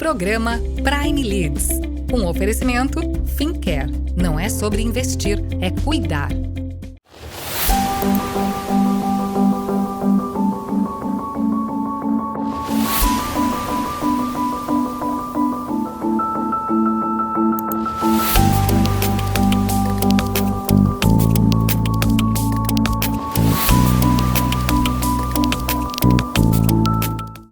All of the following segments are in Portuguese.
Programa Prime Leads. Um oferecimento Fincare. Não é sobre investir, é cuidar.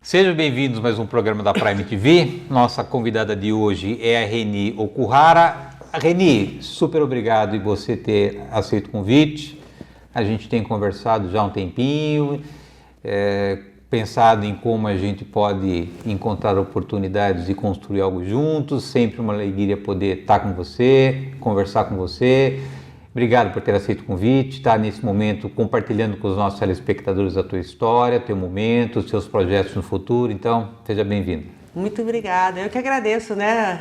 Sejam bem-vindos a mais um programa da Prime TV. Nossa convidada de hoje é a Reni Okuhara. Reni, super obrigado em você ter aceito o convite. A gente tem conversado já há um tempinho, pensado em como a gente pode encontrar oportunidades de construir algo juntos. Sempre uma alegria poder estar com você, conversar com você. Obrigado por ter aceito o convite, estar nesse momento compartilhando com os nossos telespectadores a tua história, teu momento, os teus projetos no futuro. Então, seja bem-vindo. Muito obrigada. Eu que agradeço,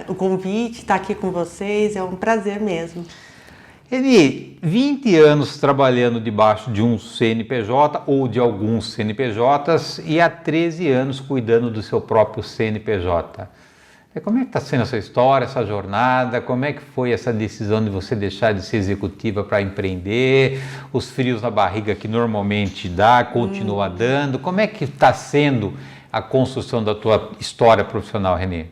o convite, estar aqui com vocês. É um prazer mesmo. Reni, 20 anos trabalhando debaixo de um CNPJ ou de alguns CNPJs e há 13 anos cuidando do seu próprio CNPJ. Como é que está sendo essa história, essa jornada? Como é que foi essa decisão de você deixar de ser executiva para empreender? Os frios na barriga que normalmente dá, continua dando. Como é que está sendo a construção da tua história profissional, Reni?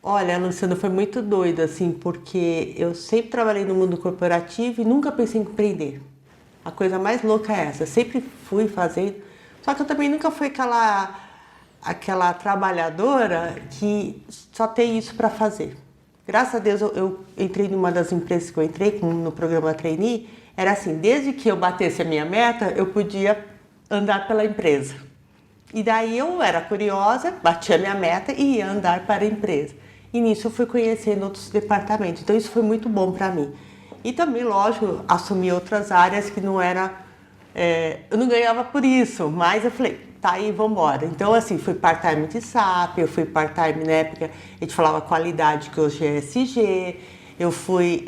Olha, Luciano, foi muito doido, assim, porque eu sempre trabalhei no mundo corporativo e nunca pensei em empreender. A coisa mais louca é essa, eu sempre fui fazendo, só que eu também nunca fui aquela trabalhadora que só tem isso para fazer. Graças a Deus eu entrei numa das empresas que eu entrei no programa Trainee, era assim, desde que eu batesse a minha meta, eu podia andar pela empresa. E daí eu era curiosa, batia a minha meta e ia andar para a empresa. E nisso eu fui conhecendo outros departamentos, então isso foi muito bom para mim. E também, lógico, assumi outras áreas que não era... eu não ganhava por isso, mas eu falei... Tá aí, vamos embora. Então, assim, fui part-time de SAP, eu fui part-time na época, a gente falava qualidade, que hoje é SG, eu fui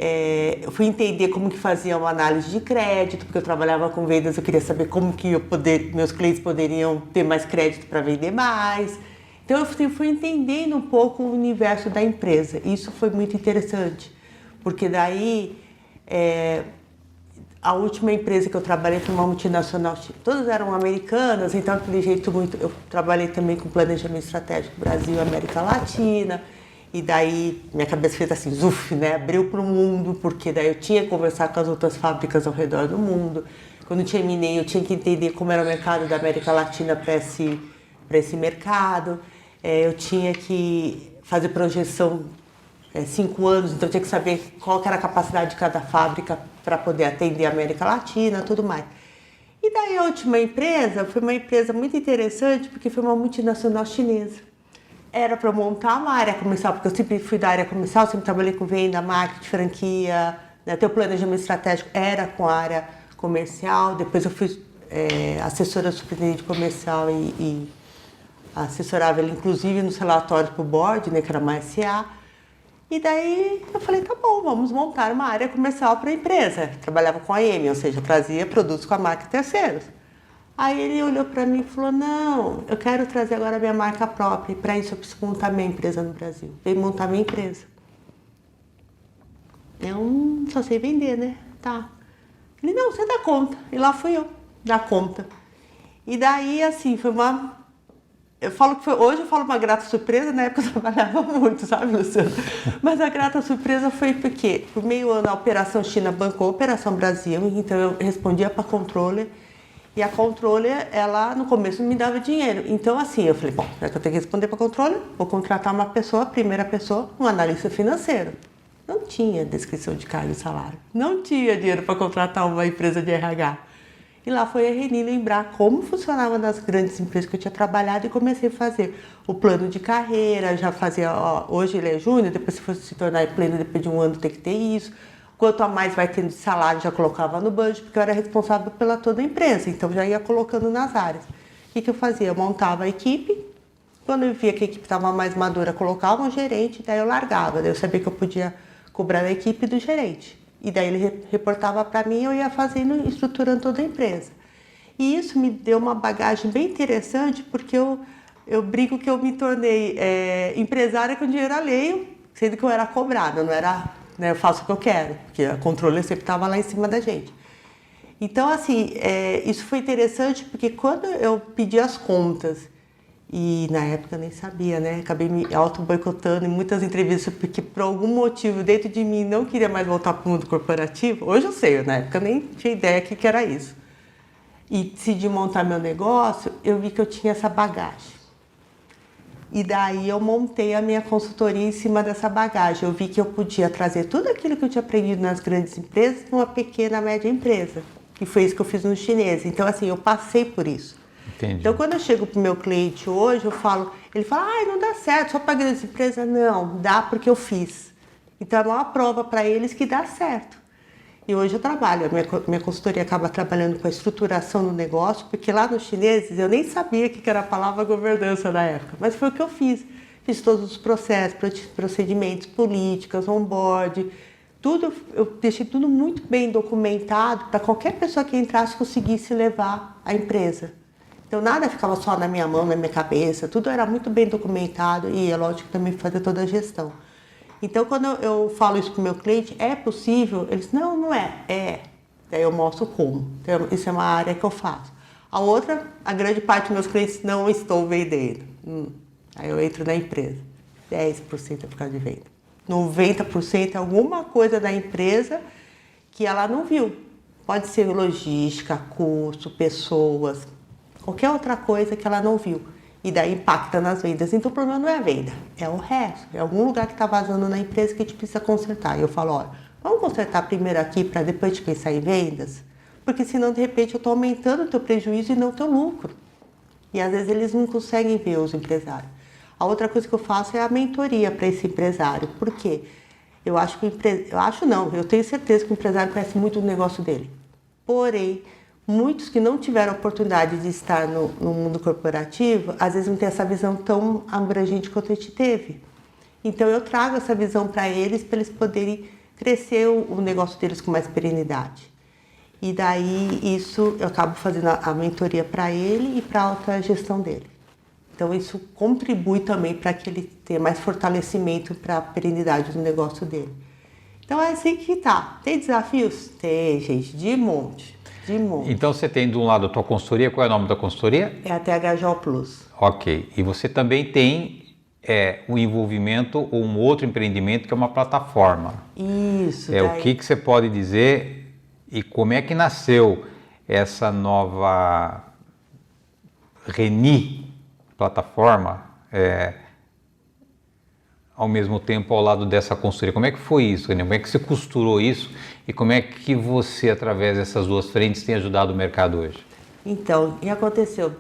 entender como que fazia uma análise de crédito, porque eu trabalhava com vendas, eu queria saber como que meus clientes poderiam ter mais crédito para vender mais. Então, eu fui entendendo um pouco o universo da empresa. Isso foi muito interessante, porque daí... A última empresa que eu trabalhei foi uma multinacional, todas eram americanas, então aquele jeito muito... Eu trabalhei também com planejamento estratégico Brasil e América Latina, e daí minha cabeça fez assim, abriu para o mundo, porque daí eu tinha que conversar com as outras fábricas ao redor do mundo. Quando eu terminei, eu tinha que entender como era o mercado da América Latina para esse mercado. Eu tinha que fazer projeção 5 anos, então eu tinha que saber qual que era a capacidade de cada fábrica para poder atender a América Latina, tudo mais. E daí a última empresa foi uma empresa muito interessante, porque foi uma multinacional chinesa. Era para montar uma área comercial, porque eu sempre fui da área comercial, sempre trabalhei com venda, marketing, franquia, até o planejamento estratégico era com a área comercial, depois eu fui assessora superintendente comercial e assessorava ele, inclusive, nos relatórios para o board, que era uma SA. E daí eu falei, tá bom, vamos montar uma área comercial para a empresa. Trabalhava com a AM, ou seja, trazia produtos com a marca terceiros. Aí ele olhou para mim e falou, não, eu quero trazer agora a minha marca própria e para isso eu preciso montar minha empresa no Brasil. Veio montar minha empresa. Eu só sei vender, né? Tá. Ele, não, você dá conta. E lá fui eu, dar conta. E daí, assim, foi uma... hoje eu falo uma grata surpresa, na época eu trabalhava muito, sabe, Luciano? Mas a grata surpresa foi porque, por meio ano, a Operação China bancou a Operação Brasil, então eu respondia para a controller, e a controller, ela no começo não me dava dinheiro. Então, assim, eu falei, bom, já que eu tenho que responder para a controller, vou contratar uma pessoa, a primeira pessoa, um analista financeiro. Não tinha descrição de cargo e salário, não tinha dinheiro para contratar uma empresa de RH. E lá foi a Reni lembrar como funcionava nas grandes empresas que eu tinha trabalhado e comecei a fazer o plano de carreira, já fazia, hoje ele é júnior, depois se for se tornar pleno, depois de um ano tem que ter isso. Quanto a mais vai tendo de salário, já colocava no budget, porque eu era responsável pela toda a empresa, então já ia colocando nas áreas. O que eu fazia? Eu montava a equipe, quando eu via que a equipe estava mais madura, colocava um gerente, daí eu largava, daí eu sabia que eu podia cobrar da equipe e do gerente. E daí ele reportava para mim e eu ia fazendo, estruturando toda a empresa. E isso me deu uma bagagem bem interessante, porque eu Eu brinco que eu me tornei empresária com dinheiro alheio, sendo que eu era cobrada, não era, né, eu faço o que eu quero, porque a controle sempre estava lá em cima da gente. Então, assim, isso foi interessante porque quando eu pedi as contas, e na época eu nem sabia, né? Acabei me auto-boicotando em muitas entrevistas porque por algum motivo dentro de mim não queria mais voltar para o mundo corporativo. Hoje eu sei, na época eu nem tinha ideia que era isso. E decidi montar meu negócio, eu vi que eu tinha essa bagagem. E daí eu montei a minha consultoria em cima dessa bagagem. Eu vi que eu podia trazer tudo aquilo que eu tinha aprendido nas grandes empresas para uma pequena, média empresa. E foi isso que eu fiz no chinês. Então, assim, eu passei por isso. Entendi. Então, quando eu chego para o meu cliente hoje, eu falo, ele fala, não dá certo, só para grandes empresas. Não, dá porque eu fiz. Então, é a maior prova para eles que dá certo. E hoje eu trabalho, a minha consultoria acaba trabalhando com a estruturação do negócio, porque lá nos chineses eu nem sabia o que era a palavra governança na época, mas foi o que eu fiz. Fiz todos os processos, procedimentos, políticas, onboard, tudo, eu deixei tudo muito bem documentado para qualquer pessoa que entrasse conseguisse levar a empresa. Então nada ficava só na minha mão, na minha cabeça, tudo era muito bem documentado e é lógico também fazer toda a gestão. Então quando eu falo isso para o meu cliente, é possível? Eles, não é, é. Daí eu mostro como. Então, isso é uma área que eu faço. A outra, a grande parte dos meus clientes não estou vendendo. Aí eu entro na empresa. 10% é por causa de venda. 90% é alguma coisa da empresa que ela não viu. Pode ser logística, curso, pessoas, qualquer outra coisa que ela não viu. E daí impacta nas vendas. Então o problema não é a venda, é o resto. É algum lugar que está vazando na empresa que a gente precisa consertar. E eu falo, olha, vamos consertar primeiro aqui para depois a gente pensar em vendas? Porque senão de repente eu estou aumentando o teu prejuízo e não o teu lucro. E às vezes eles não conseguem ver, os empresários. A outra coisa que eu faço é a mentoria para esse empresário. Por quê? Eu acho que eu tenho certeza que o empresário conhece muito do negócio dele. Porém, muitos que não tiveram a oportunidade de estar no mundo corporativo, às vezes não tem essa visão tão abrangente quanto a gente teve. Então eu trago essa visão para eles poderem crescer o negócio deles com mais perenidade. E daí isso eu acabo fazendo a mentoria para ele e para a alta gestão dele. Então isso contribui também para que ele tenha mais fortalecimento para a perenidade do negócio dele. Então é assim que tá. Tem desafios? Tem, gente, de monte. Então você tem de um lado a tua consultoria, qual é o nome da consultoria? É a THJO Plus. Ok, e você também tem o envolvimento ou um outro empreendimento que é uma plataforma. Isso. O que você pode dizer e como é que nasceu essa nova Reni plataforma ao mesmo tempo ao lado dessa consultoria? Como é que foi isso, Reni? Como é que você costurou isso e como é que você, através dessas duas frentes, tem ajudado o mercado hoje? Então, o que aconteceu?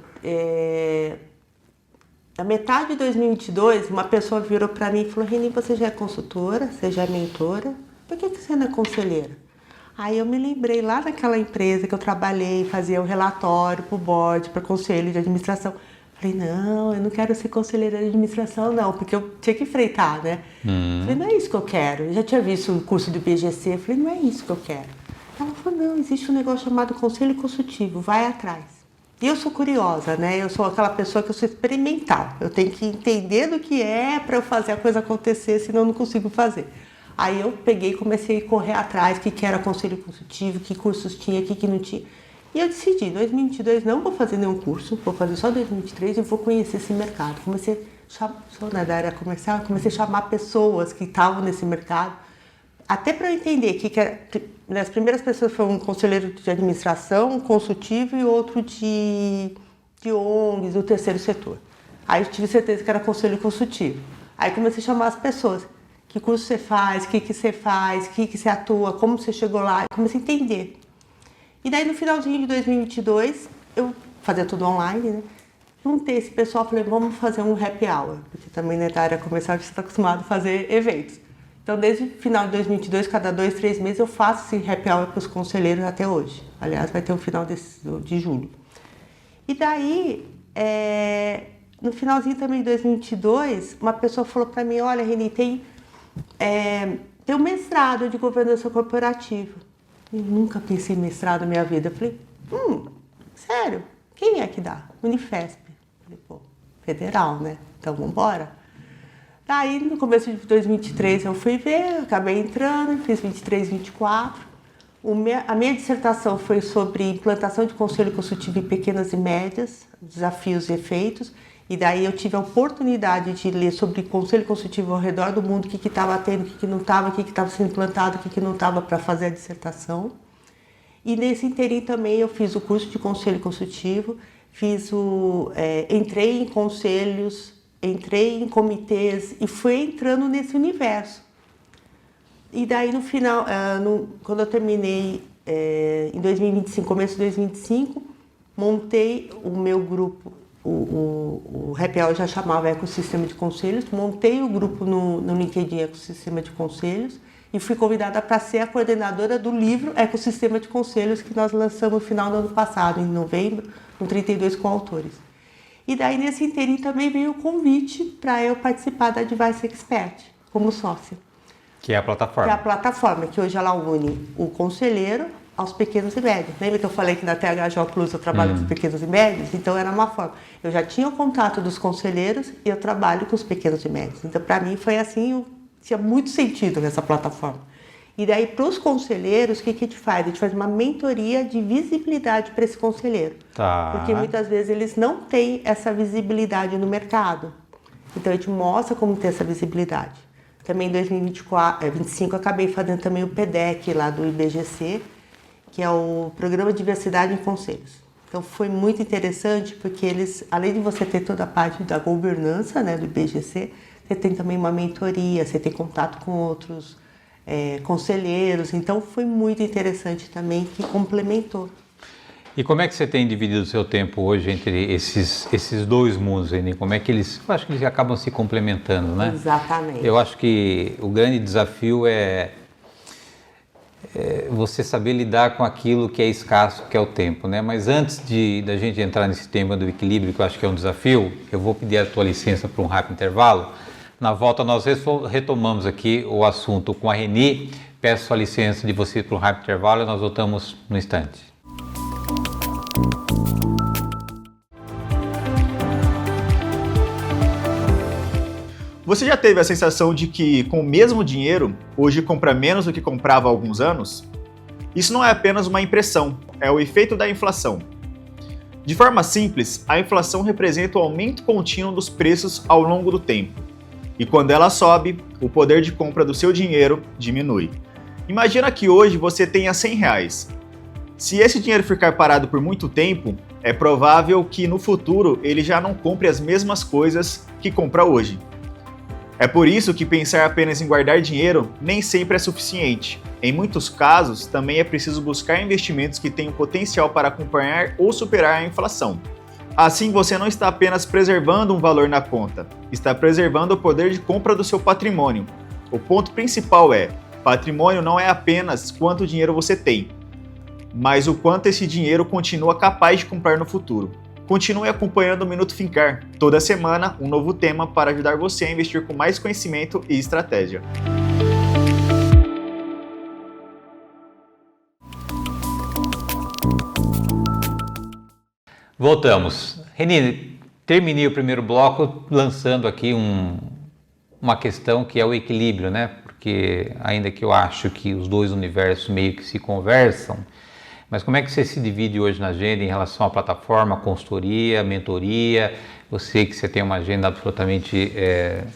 Na metade de 2022, uma pessoa virou para mim e falou, Reni, você já é consultora, você já é mentora, por que você não é conselheira? Aí eu me lembrei lá naquela empresa que eu trabalhei, fazia o relatório para o board, para o conselho de administração. Falei, não, eu não quero ser conselheira de administração, não, porque eu tinha que enfrentar, né? Falei, não é isso que eu quero. Eu já tinha visto o curso do IBGC, falei, não é isso que eu quero. Ela falou, não, existe um negócio chamado conselho consultivo, vai atrás. E eu sou curiosa, né? Eu sou aquela pessoa que eu sou experimental. Eu tenho que entender do que é para eu fazer a coisa acontecer, senão eu não consigo fazer. Aí eu peguei e comecei a correr atrás, o que era conselho consultivo, que cursos tinha, o que não tinha. E eu decidi, em 2022 não vou fazer nenhum curso, vou fazer só 2023 e vou conhecer esse mercado. Comecei da área comercial, comecei a chamar pessoas que estavam nesse mercado, até para eu entender que as primeiras pessoas foram um conselheiro de administração, um consultivo e outro de ONGs, do terceiro setor. Aí eu tive certeza que era conselho consultivo. Aí comecei a chamar as pessoas. Que curso você faz, o que você faz, o que você atua, como você chegou lá. Comecei a entender. E daí no finalzinho de 2022, eu fazia tudo online, né? Juntei esse pessoal e falei, vamos fazer um happy hour. Porque também na área comercial você está acostumado a fazer eventos. Então desde o final de 2022, cada 2, 3 meses eu faço esse happy hour para os conselheiros até hoje. Aliás, vai ter o final de julho. E daí, no finalzinho também de 2022, uma pessoa falou para mim, olha, Reni, tem um mestrado de governança corporativa. Eu nunca pensei em mestrado na minha vida. Eu falei, sério? Quem é que dá? Unifesp. Eu falei, pô, federal, né? Então, vamos embora. Daí, no começo de 2023, eu fui ver, acabei entrando, fiz 23, 24. A minha dissertação foi sobre implantação de conselho consultivo em pequenas e médias, desafios e efeitos. E daí eu tive a oportunidade de ler sobre conselho consultivo ao redor do mundo, o que estava tendo, o que não estava, o que estava sendo implantado, o que não estava para fazer a dissertação. E nesse inteirinho também eu fiz o curso de conselho consultivo, entrei em conselhos, entrei em comitês e fui entrando nesse universo. E daí no final, quando eu terminei em 2025, começo de 2025, montei o meu grupo, o Happy Hour já chamava Ecossistema de Conselhos, montei o grupo no LinkedIn Ecossistema de Conselhos e fui convidada para ser a coordenadora do livro Ecossistema de Conselhos, que nós lançamos no final do ano passado, em novembro, com 32 coautores. E daí nesse inteirinho também veio o convite para eu participar da Advice Expert, como sócia. Que é a plataforma. Que é a plataforma, que hoje ela une o conselheiro aos pequenos e médios. Lembra que eu falei que na THJ Plus eu trabalho com os pequenos e médios? Então era uma forma. Eu já tinha o contato dos conselheiros e eu trabalho com os pequenos e médios. Então para mim foi assim, tinha muito sentido nessa plataforma. E daí para os conselheiros, o que a gente faz? A gente faz uma mentoria de visibilidade para esse conselheiro. Tá. Porque muitas vezes eles não têm essa visibilidade no mercado. Então a gente mostra como ter essa visibilidade. Também em 2025 eu acabei fazendo também o PDEC lá do IBGC, que é o Programa de Diversidade em Conselhos. Então foi muito interessante porque eles, além de você ter toda a parte da governança, né, do IBGC, você tem também uma mentoria, você tem contato com outros conselheiros, então foi muito interessante também, que complementou. E como é que você tem dividido o seu tempo hoje entre esses dois mundos, Reni? Como é que eles, eu acho que eles acabam se complementando, né? Exatamente. Eu acho que o grande desafio é você saber lidar com aquilo que é escasso, que é o tempo, né? Mas antes da gente entrar nesse tema do equilíbrio, que eu acho que é um desafio, eu vou pedir a tua licença para um rápido intervalo. Na volta nós retomamos aqui o assunto com a Reni. Peço a licença de você para um rápido intervalo e nós voltamos no instante. Você já teve a sensação de que, com o mesmo dinheiro, hoje compra menos do que comprava há alguns anos? Isso não é apenas uma impressão, é o efeito da inflação. De forma simples, a inflação representa o aumento contínuo dos preços ao longo do tempo. E quando ela sobe, o poder de compra do seu dinheiro diminui. Imagina que hoje você tenha R$100. Se esse dinheiro ficar parado por muito tempo, é provável que no futuro ele já não compre as mesmas coisas que compra hoje. É por isso que pensar apenas em guardar dinheiro nem sempre é suficiente. Em muitos casos, também é preciso buscar investimentos que tenham potencial para acompanhar ou superar a inflação. Assim, você não está apenas preservando um valor na conta, está preservando o poder de compra do seu patrimônio. O ponto principal é: patrimônio não é apenas quanto dinheiro você tem, mas o quanto esse dinheiro continua capaz de comprar no futuro. Continue acompanhando o Minuto Fincar. Toda semana, um novo tema para ajudar você a investir com mais conhecimento e estratégia. Voltamos. Reni, terminei o primeiro bloco lançando aqui uma questão que é o equilíbrio, né? Porque ainda que eu acho que os dois universos meio que se conversam, mas como é que você se divide hoje na agenda em relação à plataforma, consultoria, mentoria? Eu sei que você tem uma agenda absolutamente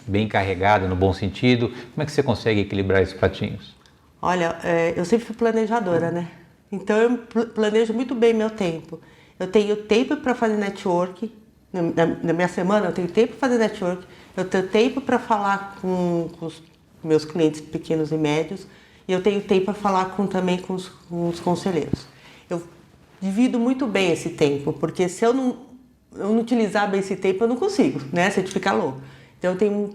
bem carregada, no bom sentido. Como é que você consegue equilibrar esses pratinhos? Olha, eu sempre fui planejadora, né? Então eu planejo muito bem meu tempo. Eu tenho tempo para fazer network. Na minha semana eu tenho tempo para fazer network. Eu tenho tempo para falar com os meus clientes pequenos e médios. E eu tenho tempo para falar também com os conselheiros. Eu divido muito bem esse tempo, porque se eu não utilizar bem esse tempo, eu não consigo, né? Se a gente ficar louco. Então eu tenho um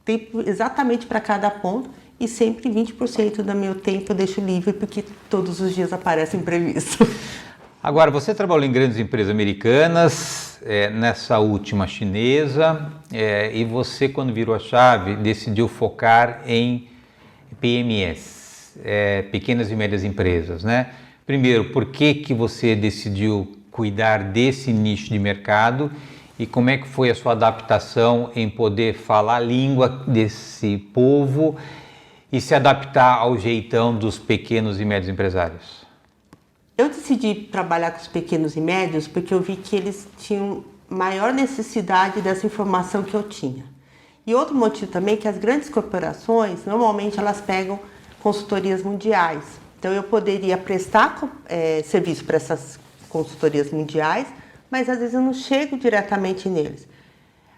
tempo exatamente para cada ponto e sempre 20% do meu tempo eu deixo livre, porque todos os dias aparece imprevisto. Agora, você trabalhou em grandes empresas americanas, nessa última chinesa, e você, quando virou a chave, decidiu focar em PMEs, pequenas e médias empresas, né? Primeiro, por que você decidiu cuidar desse nicho de mercado? e como é que foi a sua adaptação em poder falar a língua desse povo e se adaptar ao jeitão dos pequenos e médios empresários? Eu decidi trabalhar com os pequenos e médios porque eu vi que eles tinham maior necessidade dessa informação que eu tinha. E outro motivo também é que as grandes corporações, normalmente elas pegam consultorias mundiais. Então eu poderia prestar serviço para essas consultorias mundiais, mas às vezes eu não chego diretamente neles.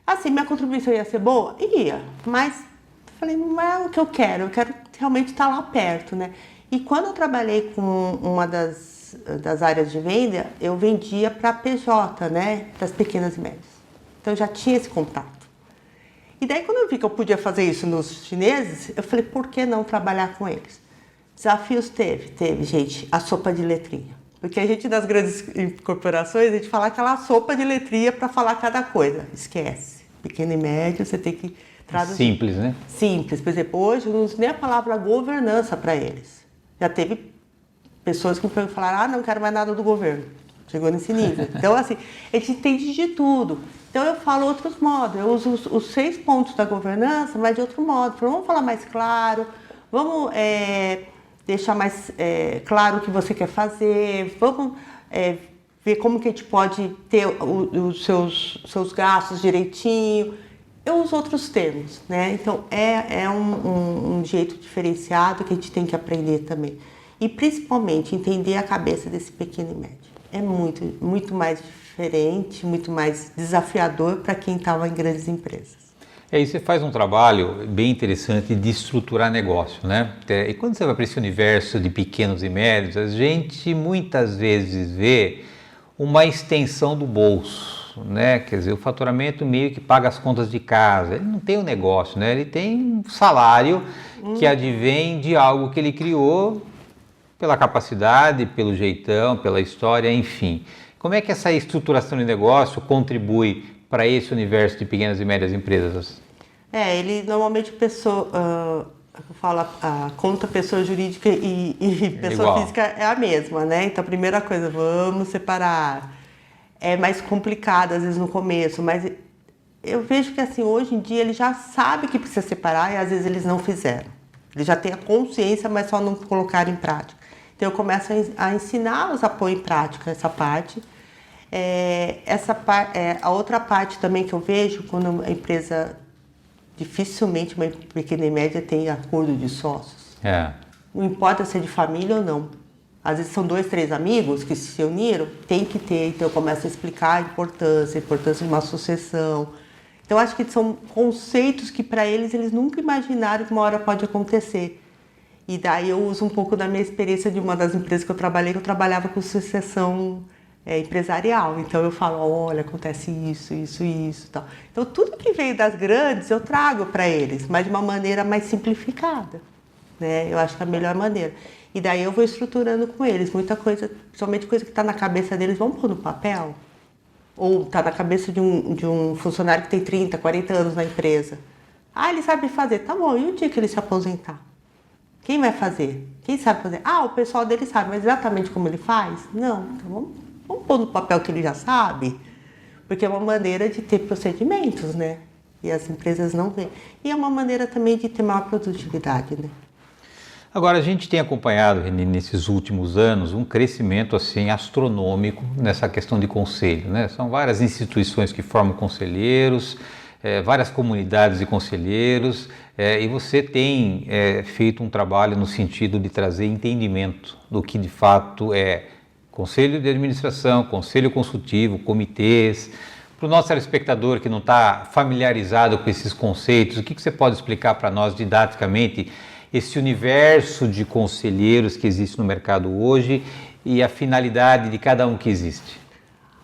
Assim, minha contribuição ia ser boa? Ia, mas falei, não é o que eu quero realmente estar lá perto, né? E quando eu trabalhei com uma das áreas de venda, eu vendia para PJ, né? Das pequenas e médias. Então eu já tinha esse contato. E daí quando eu vi que eu podia fazer isso nos chineses, eu falei, por que não trabalhar com eles? Desafios teve, gente, a sopa de letrinha. Porque a gente, nas grandes corporações, a gente fala aquela sopa de letrinha para falar cada coisa. Esquece. Pequeno e médio, você tem que traduzir. Simples, né? Simples. Por exemplo, hoje eu não uso nem a palavra governança para eles. Já teve pessoas que me falaram, não quero mais nada do governo. Chegou nesse nível. Então, assim, a gente entende de tudo. Então, eu falo outros modos. Eu uso os 6 pontos da governança, mas de outro modo. Vamos falar mais claro, vamos deixar mais claro o que você quer fazer, vamos ver como que a gente pode ter os seus gastos direitinho. Eu uso outros termos, né? Então, é um jeito diferenciado que a gente tem que aprender também. E, principalmente, entender a cabeça desse pequeno e médio. É muito, muito mais diferente, muito mais desafiador para quem estava em grandes empresas. E aí você faz um trabalho bem interessante de estruturar negócio, né? E quando você vai para esse universo de pequenos e médios, a gente muitas vezes vê uma extensão do bolso, né? Quer dizer, o faturamento meio que paga as contas de casa. Ele não tem um negócio, né? Ele tem um salário que advém de algo que ele criou pela capacidade, pelo jeitão, pela história, enfim. Como é que essa estruturação de negócio contribui para esse universo de pequenas e médias empresas? Ele normalmente a conta pessoa jurídica e pessoa física é a mesma, né? Então a primeira coisa, vamos separar. É mais complicado às vezes no começo, mas eu vejo que assim, hoje em dia ele já sabe que precisa separar e às vezes eles não fizeram. Eles já têm a consciência, mas só não colocaram em prática. Então eu começo a ensiná-los a pôr em prática essa parte. A outra parte também que eu vejo, quando a empresa, dificilmente uma pequena e média tem acordo de sócios. Não importa se é de família ou não. Às vezes são 2, 3 amigos que se uniram, tem que ter. Então eu começo a explicar a importância de uma sucessão. Então eu acho que são conceitos que para eles nunca imaginaram que uma hora pode acontecer. E daí eu uso um pouco da minha experiência de uma das empresas que eu trabalhava com sucessão empresarial. Então eu falo, olha, acontece isso, tal. Então tudo que veio das grandes eu trago para eles, mas de uma maneira mais simplificada, né? Eu acho que é a melhor maneira. E daí eu vou estruturando com eles, muita coisa, principalmente coisa que está na cabeça deles, vamos pôr no papel? Ou está na cabeça de um funcionário que tem 30, 40 anos na empresa. Ele sabe fazer, tá bom, e o dia que ele se aposentar? Quem vai fazer? Quem sabe fazer? O pessoal dele sabe, mas exatamente como ele faz? Não, então vamos pôr no papel que ele já sabe, porque é uma maneira de ter procedimentos, né? E as empresas não veem. E é uma maneira também de ter maior produtividade, né? Agora, a gente tem acompanhado, Reni, nesses últimos anos, um crescimento assim astronômico nessa questão de conselho, né? São várias instituições que formam conselheiros, várias comunidades de conselheiros, e você tem feito um trabalho no sentido de trazer entendimento do que de fato é conselho de administração, conselho consultivo, comitês. Para o nosso telespectador que não está familiarizado com esses conceitos, o que você pode explicar para nós didaticamente esse universo de conselheiros que existe no mercado hoje e a finalidade de cada um que existe?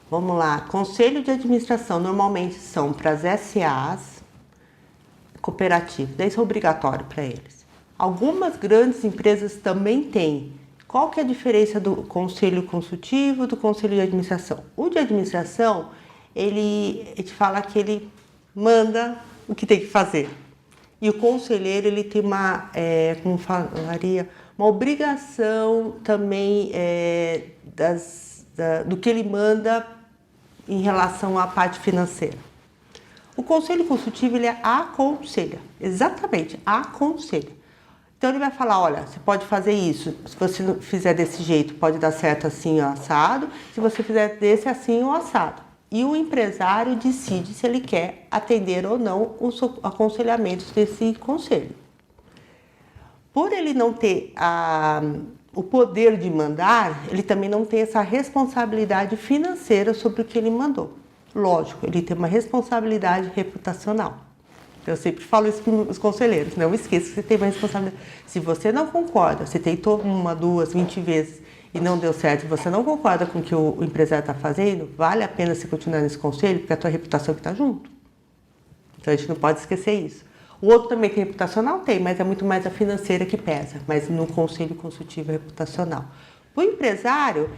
Vamos lá. Conselho de administração normalmente são para as SAs, cooperativas, daí isso é obrigatório para eles. Algumas grandes empresas também têm. Qual que é a diferença do conselho consultivo e do conselho de administração? O de administração, ele te fala que ele manda o que tem que fazer. E o conselheiro, ele tem uma obrigação também do que ele manda em relação à parte financeira. O conselho consultivo, ele aconselha, exatamente, aconselha. Então ele vai falar, olha, você pode fazer isso, se você não fizer desse jeito, pode dar certo assim, assado, se você fizer desse assim, ou assado. E o empresário decide se ele quer atender ou não os aconselhamentos desse conselho. Por ele não ter o poder de mandar, ele também não tem essa responsabilidade financeira sobre o que ele mandou. Lógico, ele tem uma responsabilidade reputacional. Eu sempre falo isso para os conselheiros, não esqueça que você tem uma responsabilidade. Se você não concorda, você tentou 1, 2, 20 vezes e não deu certo, se você não concorda com o que o empresário está fazendo, vale a pena você continuar nesse conselho, porque é a tua reputação que está junto. Então a gente não pode esquecer isso. O outro também tem reputacional? Tem, mas é muito mais a financeira que pesa, mas no conselho consultivo é reputacional. O empresário,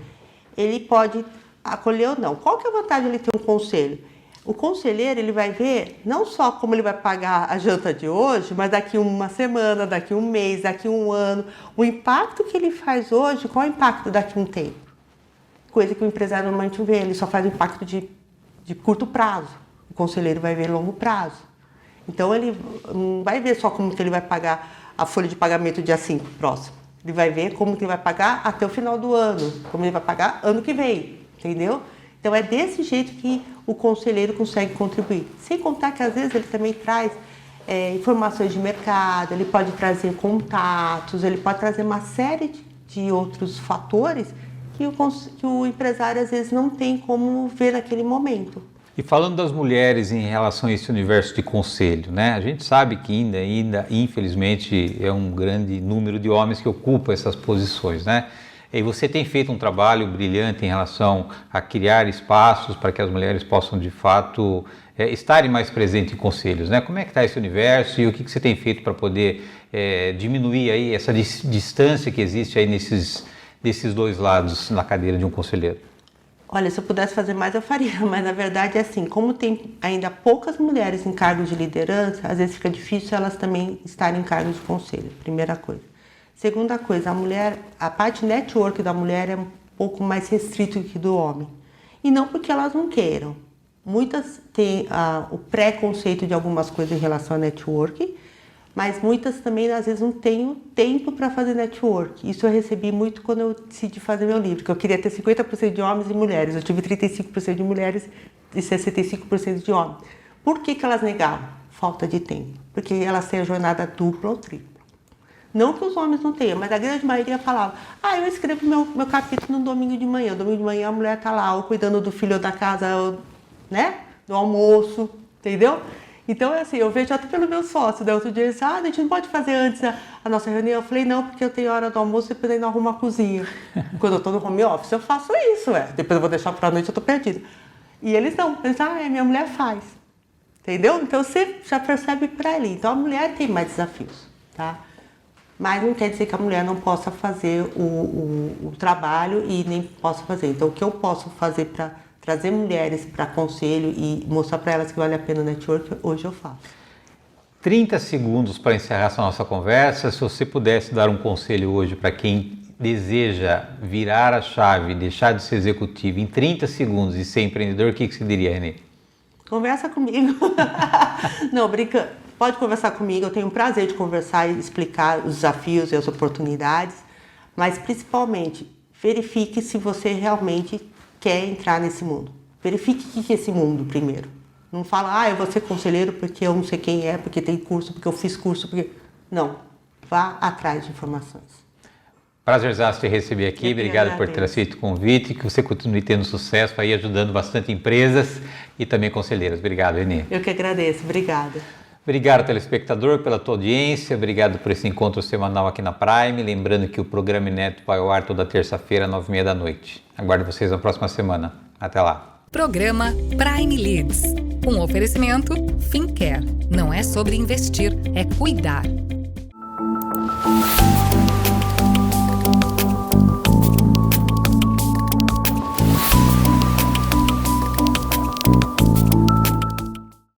ele pode acolher ou não. Qual que é a vantagem de ele ter um conselho? O conselheiro, ele vai ver não só como ele vai pagar a janta de hoje, mas daqui uma semana, daqui um mês, daqui um ano. O impacto que ele faz hoje, qual é o impacto daqui a um tempo? Coisa que o empresário normalmente não vê, ele só faz o impacto de curto prazo. O conselheiro vai ver longo prazo. Então, ele não vai ver só como que ele vai pagar a folha de pagamento dia 5 próximo. Ele vai ver como que ele vai pagar até o final do ano, como ele vai pagar ano que vem, entendeu? Então, é desse jeito que o conselheiro consegue contribuir. Sem contar que, às vezes, ele também traz informações de mercado, ele pode trazer contatos, ele pode trazer uma série de outros fatores que o empresário, às vezes, não tem como ver naquele momento. E falando das mulheres em relação a esse universo de conselho, né? A gente sabe que ainda, infelizmente, é um grande número de homens que ocupam essas posições, né? E você tem feito um trabalho brilhante em relação a criar espaços para que as mulheres possam, de fato, estarem mais presentes em conselhos, né? Como é que está esse universo e o que você tem feito para poder diminuir aí essa distância que existe aí desses dois lados na cadeira de um conselheiro? Olha, se eu pudesse fazer mais, eu faria, mas na verdade é assim, como tem ainda poucas mulheres em cargos de liderança, às vezes fica difícil elas também estarem em cargos de conselho, primeira coisa. Segunda coisa, a parte network da mulher é um pouco mais restrito que do homem. E não porque elas não queiram. Muitas têm o preconceito de algumas coisas em relação a network, mas muitas também, às vezes, não têm o tempo para fazer network. Isso eu recebi muito quando eu decidi fazer meu livro, que eu queria ter 50% de homens e mulheres. Eu tive 35% de mulheres e 65% de homens. Por que elas negavam? Falta de tempo. Porque elas têm a jornada dupla ou tripla. Não que os homens não tenham, mas a grande maioria falava, eu escrevo meu capítulo no domingo de manhã. No domingo de manhã a mulher está lá, ou cuidando do filho da casa, ou, né, do almoço, entendeu? Então, é assim, eu vejo até pelo meu sócio, né? Outro dia ele disse, a gente não pode fazer antes a nossa reunião. Eu falei, não, porque eu tenho hora do almoço e depois ainda arrumo a cozinha. Quando eu estou no home office, eu faço isso, Depois eu vou deixar para a noite, eu estou perdida. E eles não, eles minha mulher faz. Entendeu? Então, você já percebe para ali. Então, a mulher tem mais desafios, tá? Mas não quer dizer que a mulher não possa fazer o trabalho e nem possa fazer. Então, o que eu posso fazer para trazer mulheres para conselho e mostrar para elas que vale a pena o network, hoje eu faço. 30 segundos para encerrar essa nossa conversa. Se você pudesse dar um conselho hoje para quem deseja virar a chave, deixar de ser executivo em 30 segundos e ser empreendedor, o que você diria, Renê? Conversa comigo. Não, brincando. Pode conversar comigo, eu tenho um prazer de conversar e explicar os desafios e as oportunidades, mas principalmente verifique se você realmente quer entrar nesse mundo. Verifique o que é esse mundo primeiro. Não fala, eu vou ser conselheiro porque eu não sei quem é, porque tem curso, porque eu fiz curso, porque... Não, vá atrás de informações. Prazerzaço te receber aqui, obrigado por ter aceito o convite, que você continue tendo sucesso aí, ajudando bastante empresas e também conselheiras. Obrigado, Renê. Eu que agradeço, obrigada. Obrigado, telespectador, pela tua audiência, obrigado por esse encontro semanal aqui na Prime, lembrando que o programa Inédito vai ao ar toda terça-feira, 9h30 da noite. Aguardo vocês na próxima semana. Até lá. Programa Prime Leads. Um oferecimento Fincare. Não é sobre investir, é cuidar.